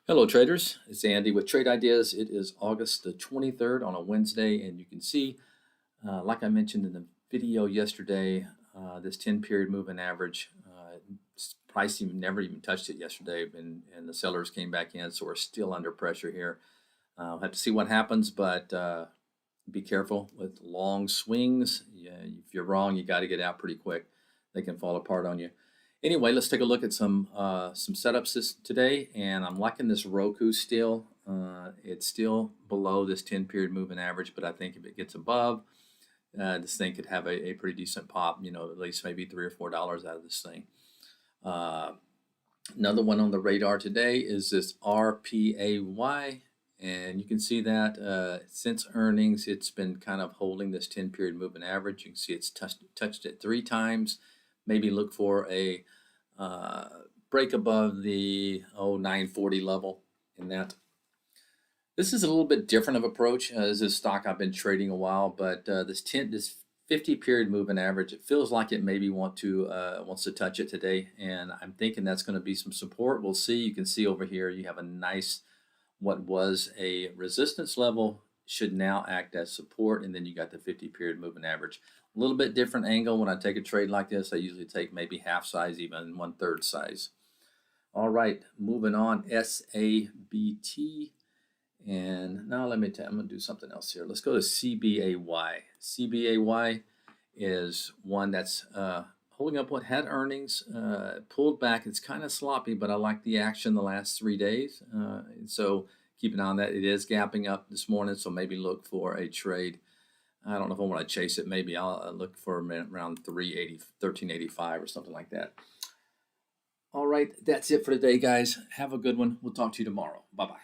Hello traders, it's Andy with Trade Ideas. It is August the 23rd on a Wednesday, and you can see, like I mentioned in the video yesterday, this 10 period moving average, price never even touched it yesterday, and the sellers came back in, so we're still under pressure here. We'll have to see what happens, but be careful with long swings. Yeah, if you're wrong, you got to get out pretty quick. They can fall apart on you. Anyway, let's take a look at some setups today, and I'm liking this Roku still. It's still below this 10 period moving average, but I think if it gets above, this thing could have a pretty decent pop. At least maybe $3 or $4 out of this thing. Another one on the radar today is this RPAY. And you can see that since earnings, it's been kind of holding this 10 period moving average. You can see it's touched it 3 times. Maybe look for a break above the 940 level in that. This is a little bit different of approach. This is a stock I've been trading a while, but this 50 period moving average, it feels like it maybe wants to touch it today, and I'm thinking that's going to be some support. We'll see. You can see over here you have a nice, what was a resistance level should now act as support, and then you got the 50 period moving average. A little bit different angle. When I take a trade like this, I usually take maybe half size, even 1/3 size. All right, moving on, SABT. And now I'm going to do something else here. Let's go to CBAY. CBAY is one that's holding up what had earnings, pulled back. It's kind of sloppy, but I like the action the last 3 days. So keep an eye on that. It is gapping up this morning, so maybe look for a trade. I don't know if I want to chase it. Maybe I'll look for around 1385 or something like that. All right, that's it for today, guys. Have a good one. We'll talk to you tomorrow. Bye-bye.